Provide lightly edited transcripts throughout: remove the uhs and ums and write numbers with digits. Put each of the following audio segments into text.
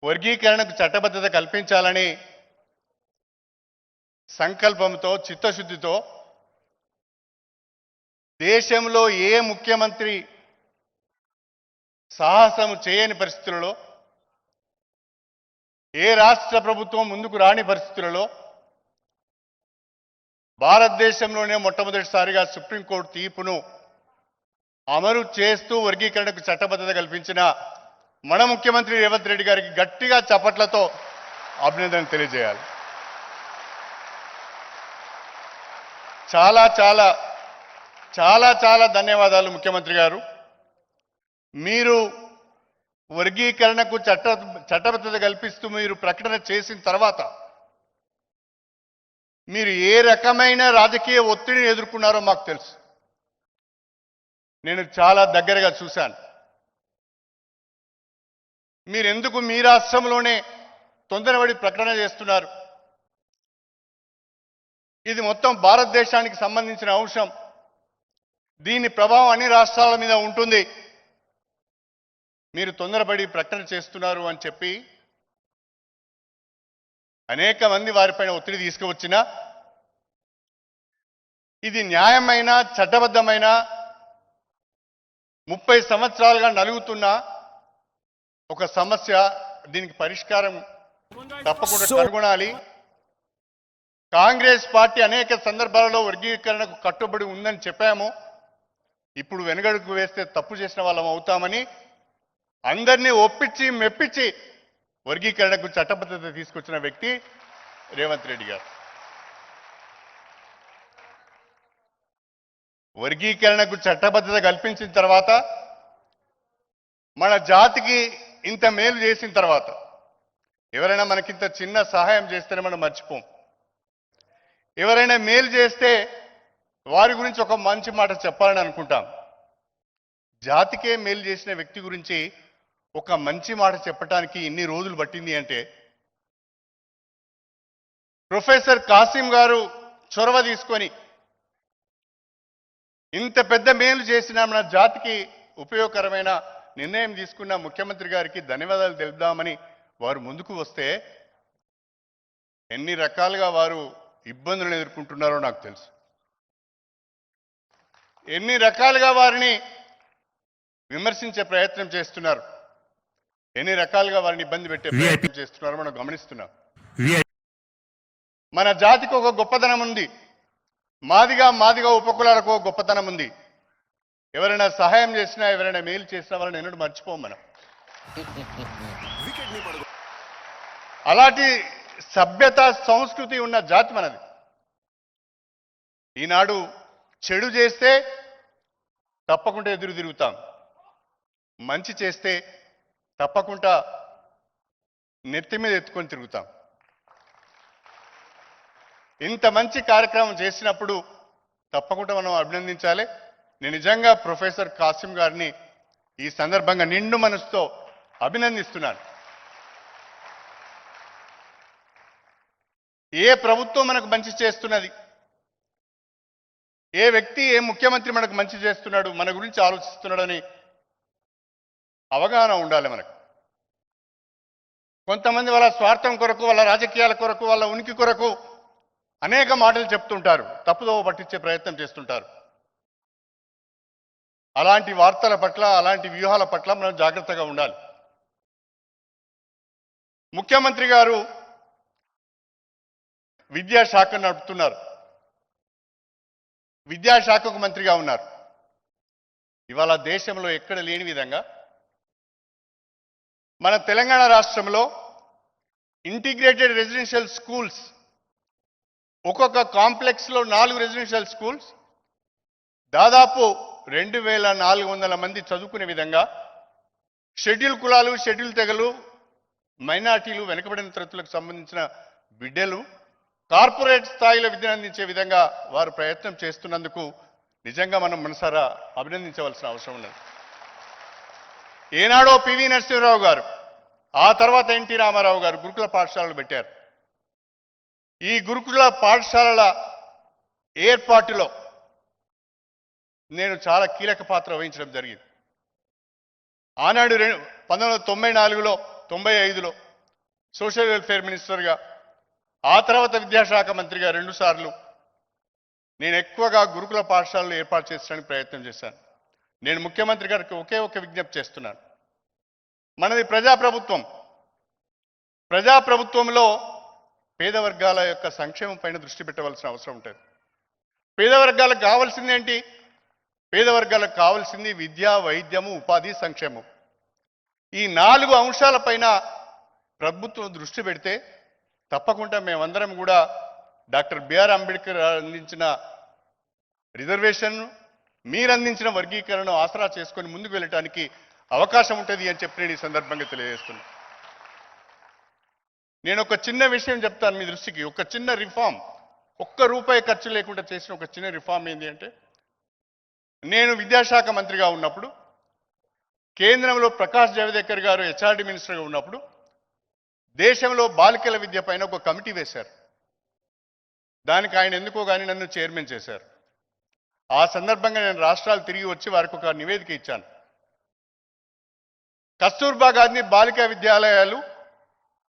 వర్గీకరణకు చట్టబద్ధత కల్పించాలని సంకల్పంతో చిత్తశుద్ధితో దేశంలో ఏ ముఖ్యమంత్రి సాహసం చేయని పరిస్థితులలో ఏ రాష్ట్ర ప్రభుత్వం ముందుకు రాని పరిస్థితులలో భారతదేశంలోనే మొట్టమొదటిసారిగా సుప్రీంకోర్టు తీర్పును అమలు చేస్తూ వర్గీకరణకు చట్టబద్ధత కల్పించిన మన ముఖ్యమంత్రి రేవంత్ రెడ్డి గారికి గట్టిగా చప్పట్లతో అభినందన తెలియజేయాలి. చాలా చాలా చాలా చాలా ధన్యవాదాలు ముఖ్యమంత్రి గారు. మీరు వర్గీకరణకు చట్టబద్ధత కల్పిస్తూ మీరు ప్రకటన చేసిన తర్వాత మీరు ఏ రకమైన రాజకీయ ఒత్తిడిని ఎదుర్కొన్నారో మాకు తెలుసు. నేను చాలా దగ్గరగా చూశాను. మీరెందుకు మీ రాష్ట్రంలోనే తొందరపడి ప్రకటన చేస్తున్నారు? ఇది మొత్తం భారతదేశానికి సంబంధించిన అంశం. దీని ప్రభావం అన్ని రాష్ట్రాల మీద ఉంటుంది. మీరు తొందరపడి ప్రకటన చేస్తున్నారు అని చెప్పి అనేక మంది వారిపైన ఒత్తిడి తీసుకువచ్చినా ఇది న్యాయమైన చట్టబద్ధమైన 30 సంవత్సరాలుగా నలుగుతున్న ఒక సమస్య. దీనికి పరిష్కారం తప్పకుండా కనుగొనాలి. కాంగ్రెస్ పార్టీ అనేక సందర్భాలలో వర్గీకరణకు కట్టుబడి ఉందని చెప్పాము. ఇప్పుడు వెనుగడుకు వేస్తే తప్పు చేసిన వాళ్ళం అవుతామని అందరినీ ఒప్పించి మెప్పించి వర్గీకరణకు చట్టబద్ధత తీసుకొచ్చిన వ్యక్తి రేవంత్ రెడ్డి గారు. వర్గీకరణకు చట్టబద్ధత కల్పించిన తర్వాత మన జాతికి ఇంత మేలు చేసిన తర్వాత ఎవరైనా మనకింత చిన్న సహాయం చేస్తేనే మనం మర్చిపోం. ఎవరైనా మేలు చేస్తే వారి గురించి ఒక మంచి మాట చెప్పాలని అనుకుంటాం. జాతికే మేలు చేసిన వ్యక్తి గురించి ఒక మంచి మాట చెప్పడానికి ఇన్ని రోజులు పట్టింది అంటే ప్రొఫెసర్ కాసిం గారు చొరవ తీసుకొని ఇంత పెద్ద మేలు చేసిన మన జాతికి ఉపయోగకరమైన నిర్ణయం తీసుకున్న ముఖ్యమంత్రి గారికి ధన్యవాదాలు తెలుపుదామని వారు ముందుకు వస్తే ఎన్ని రకాలుగా వారు ఇబ్బందులను ఎదుర్కొంటున్నారో నాకు తెలుసు. ఎన్ని రకాలుగా వారిని విమర్శించే ప్రయత్నం చేస్తున్నారు, ఎన్ని రకాలుగా వారిని ఇబ్బంది పెట్టే ప్రయత్నం చేస్తున్నారో మనం గమనిస్తున్నాం. మన జాతికి ఒక గొప్పతనం ఉంది. మాదిగా ఉపకులాలకు ఒక గొప్పతనం ఉంది. ఎవరైనా సహాయం చేసినా ఎవరైనా మేలు చేసినా వాళ్ళని ఎన్నడూ మర్చిపోం మనం. అలాంటి సభ్యత సంస్కృతి ఉన్న జాతి మనది. ఈనాడు చెడు చేస్తే తప్పకుండా ఎదురు తిరుగుతాం, మంచి చేస్తే తప్పకుండా నెత్తి మీద ఎత్తుకొని తిరుగుతాం. ఇంత మంచి కార్యక్రమం చేసినప్పుడు తప్పకుండా మనం అభినందించాలి. నేను నిజంగా ప్రొఫెసర్ కాసిం గారిని ఈ సందర్భంగా నిండు మనసుతో అభినందిస్తున్నాను. ఏ ప్రభుత్వం మనకు మంచి చేస్తున్నది, ఏ వ్యక్తి ఏ ముఖ్యమంత్రి మనకు మంచి చేస్తున్నాడు, మన గురించి ఆలోచిస్తున్నాడని అవగాహన ఉండాలి మనకు. కొంతమంది వాళ్ళ స్వార్థం కొరకు, వాళ్ళ రాజకీయాల కొరకు, వాళ్ళ ఉనికి కొరకు అనేక మాటలు చెప్తుంటారు, తప్పుదోవ పట్టించే ప్రయత్నం చేస్తుంటారు. అలాంటి వార్తల పట్ల, అలాంటి వ్యూహాల పట్ల మనం జాగ్రత్తగా ఉండాలి. ముఖ్యమంత్రి గారు విద్యాశాఖ నడుపుతున్నారు, విద్యాశాఖకు మంత్రిగా ఉన్నారు. ఇవాళ దేశంలో ఎక్కడ లేని విధంగా మన తెలంగాణ రాష్ట్రంలో ఇంటిగ్రేటెడ్ రెసిడెన్షియల్ స్కూల్స్, ఒక్కొక్క కాంప్లెక్స్లో 4 రెసిడెన్షియల్ స్కూల్స్, దాదాపు 2400 మంది చదువుకునే విధంగా షెడ్యూల్ కులాలు, షెడ్యూల్ తెగలు, మైనార్టీలు, వెనుకబడిన తరగతులకు సంబంధించిన బిడ్డలు కార్పొరేట్ స్థాయిలో విద్యను అందించే విధంగా వారు ప్రయత్నం చేస్తున్నందుకు నిజంగా మనం మనసారా అభినందించవలసిన అవసరం ఉన్నది. ఏనాడో పివి నరసింహరావు గారు, ఆ తర్వాత ఎన్టీ రామారావు గారు గురుకుల పాఠశాలలు పెట్టారు. ఈ గురుకుల పాఠశాలల ఏర్పాటులో నేను చాలా కీలక పాత్ర వహించడం జరిగింది. ఆనాడు 1994లో 95లో సోషల్ వెల్ఫేర్ మినిస్టర్గా, ఆ తర్వాత విద్యాశాఖ మంత్రిగా 2 సార్లు నేను ఎక్కువగా గురుకుల పాఠశాలలు ఏర్పాటు చేయడానికి ప్రయత్నం చేశాను. నేను ముఖ్యమంత్రి గారికి ఒకే ఒక విజ్ఞప్తి చేస్తున్నాను. మనది ప్రజాప్రభుత్వం. ప్రజాప్రభుత్వంలో పేద వర్గాల యొక్క సంక్షేమం పైన దృష్టి పెట్టవలసిన అవసరం ఉంటుంది. పేద వర్గాలకు కావాల్సింది ఏంటి? పేద వర్గాలకు కావాల్సింది విద్య, వైద్యము, ఉపాధి, సంక్షేమం. ఈ 4 అంశాలపైన ప్రభుత్వం దృష్టి పెడితే తప్పకుండా మేమందరం కూడా డాక్టర్ బిఆర్ అంబేద్కర్ అందించిన రిజర్వేషన్, మీరు అందించిన వర్గీకరణను ఆసరా చేసుకొని ముందుకు వెళ్ళటానికి అవకాశం ఉంటుంది అని చెప్పి నేను ఈ సందర్భంగా తెలియజేస్తున్నాను. నేను ఒక చిన్న విషయం చెప్తాను మీ దృష్టికి. ఒక చిన్న రిఫార్మ్, ₹1 ఖర్చు లేకుండా చేసిన ఒక చిన్న రిఫార్మ్ ఏంటి అంటే, నేను విద్యాశాఖ మంత్రిగా ఉన్నప్పుడు, కేంద్రంలో ప్రకాష్ జవదేకర్ గారు హెచ్ఆర్డి మినిస్టర్గా ఉన్నప్పుడు దేశంలో బాలికల విద్య పైన ఒక కమిటీ వేశారు. దానికి ఆయన ఎందుకో కానీ నన్ను చైర్మన్ చేశారు. ఆ సందర్భంగా నేను రాష్ట్రాలు తిరిగి వచ్చి వారికి ఒక నివేదిక ఇచ్చాను. కస్తూర్బా గాంధీ బాలికా విద్యాలయాలు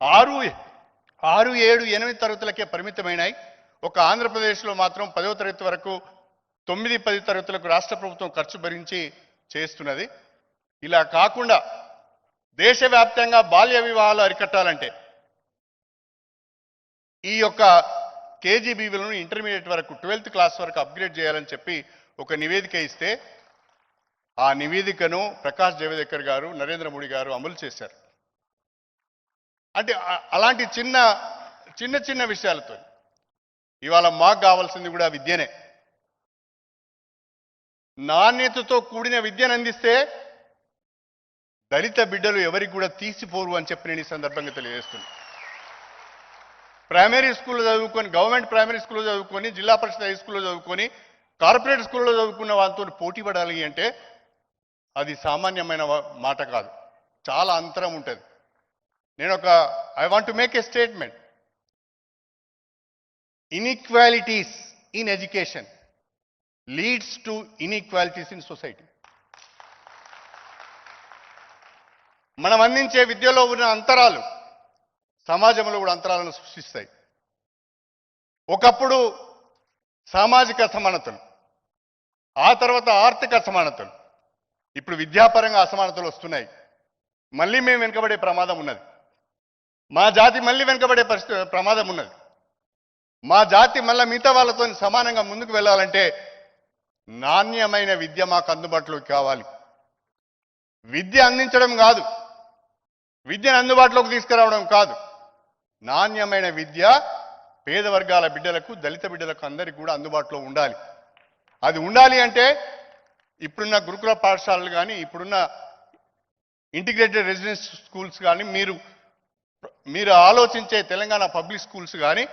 6, 7, 8 తరగతులకే పరిమితమైనాయి. ఒక ఆంధ్రప్రదేశ్లో మాత్రం 10వ తరగతి వరకు 9, 10 తరగతులకు రాష్ట్ర ప్రభుత్వం ఖర్చు భరించి చేస్తున్నది. ఇలా కాకుండా దేశవ్యాప్తంగా బాల్య వివాహాలు అరికట్టాలంటే ఈ యొక్క కేజీబీవీలను ఇంటర్మీడియట్ వరకు 12th క్లాస్ వరకు అప్గ్రేడ్ చేయాలని చెప్పి ఒక నివేదిక ఇస్తే ఆ నివేదికను ప్రకాష్ జవదేకర్ గారు, నరేంద్ర మోడీ గారు అమలు చేశారు. అంటే అలాంటి చిన్న చిన్న విషయాలతో ఇవాళ మాకు కావాల్సింది కూడా విద్యనే. నాణ్యతతో కూడిన విద్యను అందిస్తే దళిత బిడ్డలు ఎవరికి కూడా తీసిపోరు అని చెప్పి నేను ఈ సందర్భంగా తెలియజేస్తున్నాను. ప్రైమరీ స్కూల్లో చదువుకొని, గవర్నమెంట్ ప్రైమరీ స్కూల్లో చదువుకొని, జిల్లా పరిషత్ హై స్కూల్లో చదువుకొని, కార్పొరేట్ స్కూల్లో చదువుకున్న వాళ్ళతో పోటీ పడాలి అంటే అది సామాన్యమైన మాట కాదు. చాలా అంతరం ఉంటుంది. I want to make a statement. Inequalities in education leads to inequalities in society. మనం అందించే విద్యలో ఉన్న అంతరాలు సమాజంలో కూడా అంతరాలను సృష్టిస్తాయి. ఒకప్పుడు సామాజిక అసమానతలు, ఆ తర్వాత ఆర్థిక అసమానతలు, ఇప్పుడు విద్యాపరంగా అసమానతలు వస్తున్నాయి. మళ్ళీ మేము వెనుకబడే ప్రమాదం ఉన్నది. మా జాతి మళ్ళీ వెనుకబడే ప్రమాదం ఉన్నది. మా జాతి మళ్ళీ మిగతా వాళ్ళతో సమానంగా ముందుకు వెళ్ళాలంటే నాణ్యమైన విద్య మాకు అందుబాటులోకి కావాలి. విద్య అందించడం కాదు, విద్యను అందుబాటులోకి తీసుకురావడం కాదు. నాణ్యమైన విద్య పేద వర్గాల బిడ్డలకు, దళిత బిడ్డలకు అందరికీ కూడా అందుబాటులో ఉండాలి. అది ఉండాలి అంటే ఇప్పుడున్న గురుకుల పాఠశాలలు కానీ, ఇప్పుడున్న ఇంటిగ్రేటెడ్ రెసిడెన్స్ స్కూల్స్ కానీ, మీరు ఆలోచించే తెలంగాణ పబ్లిక్ స్కూల్స్ కానీ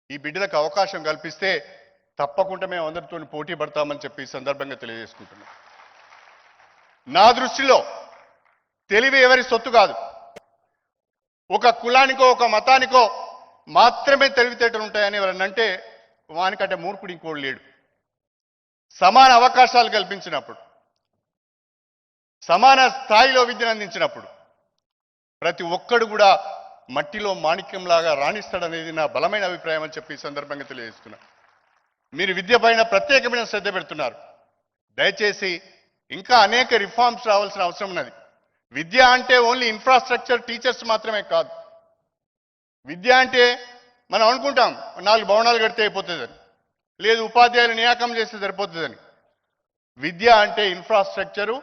ఈ బిడ్డలకు అవకాశం కల్పిస్తే తప్పకుండా మేము అందరితో పోటీ పడతామని చెప్పి ఈ సందర్భంగా తెలియజేసుకుంటున్నాం. నా దృష్టిలో తెలివి ఎవరి సొత్తు కాదు. ఒక కులానికో ఒక మతానికో మాత్రమే తెలివితేటలు ఉంటాయని ఎవరన్నంటే వానికంటే మూర్ఖుడు ఇంకోడు లేడు. సమాన అవకాశాలు కల్పించినప్పుడు, సమాన స్థాయిలో విద్యను అందించినప్పుడు ప్రతి ఒక్కడు కూడా మట్టిలో మాణిక్యంలాగా రాణిస్తాడనేది నా బలమైన అభిప్రాయం అని చెప్పి ఈ సందర్భంగా తెలియజేస్తున్నా. మీరు విద్య పైన ప్రత్యేకమైన శ్రద్ధ పెడుతున్నారు. దయచేసి ఇంకా అనేక రిఫార్మ్స్ రావాల్సిన అవసరం ఉన్నది. విద్య అంటే ఓన్లీ ఇన్ఫ్రాస్ట్రక్చర్, టీచర్స్ మాత్రమే కాదు. విద్య అంటే మనం అనుకుంటాం 4 భవనాలు కడితే అయిపోతుందని, లేదు ఉపాధ్యాయులు నియామకం చేస్తే సరిపోతుందని. విద్య అంటే ఇన్ఫ్రాస్ట్రక్చరు,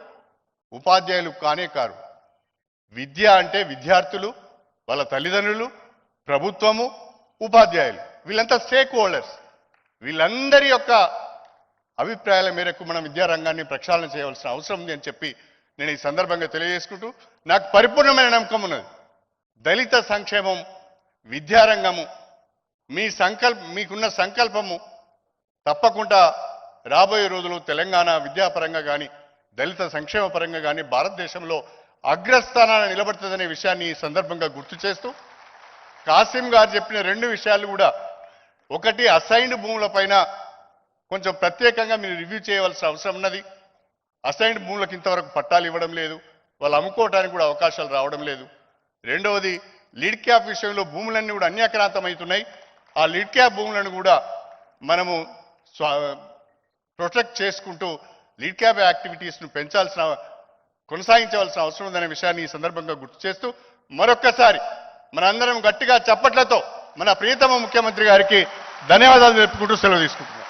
ఉపాధ్యాయులు కానే కారు. విద్య అంటే విద్యార్థులు, వాళ్ళ తల్లిదండ్రులు, ప్రభుత్వము, ఉపాధ్యాయులు, వీళ్ళంతా స్టేక్ హోల్డర్స్. వీళ్ళందరి యొక్క అభిప్రాయాల మేరకు మనం విద్యారంగాన్ని ప్రక్షాళన చేయవలసిన అవసరం ఉంది అని చెప్పి నేను ఈ సందర్భంగా తెలియజేసుకుంటూ, నాకు పరిపూర్ణమైన నమ్మకం ఉన్నది. దళిత సంక్షేమం, విద్యారంగము, మీకున్న సంకల్పము తప్పకుండా రాబోయే రోజుల్లో తెలంగాణ విద్యాపరంగా కానీ, దళిత సంక్షేమ పరంగా కానీ భారతదేశంలో అగ్రస్థానాన్ని నిలబడుతుందనే విషయాన్ని ఈ సందర్భంగా గుర్తు చేస్తూ, కాసిం గారు చెప్పిన 2 విషయాలు కూడా, ఒకటి అసైన్డ్ భూములపైన కొంచెం ప్రత్యేకంగా మీరు రివ్యూ చేయవలసిన అవసరం ఉన్నది. అసైన్డ్ భూములకు ఇంతవరకు పట్టాలు ఇవ్వడం లేదు, వాళ్ళు అమ్ముకోవడానికి కూడా అవకాశాలు రావడం లేదు. రెండవది లీడ్ క్యాప్ విషయంలో భూములన్నీ కూడా అన్యాక్రాంతమవుతున్నాయి. ఆ లీడ్ క్యాప్ భూములను కూడా మనము ప్రొటెక్ట్ చేసుకుంటూ లీడ్ క్యాప్ యాక్టివిటీస్ను కొనసాగించవలసిన అవసరం ఉందనే విషయాన్ని ఈ సందర్భంగా గుర్తు చేస్తూ మరొక్కసారి మనందరం గట్టిగా చప్పట్లతో మన ప్రియతమ ముఖ్యమంత్రి గారికి ధన్యవాదాలు తెలుపుకుంటూ సెలవు తీసుకుంటున్నాం.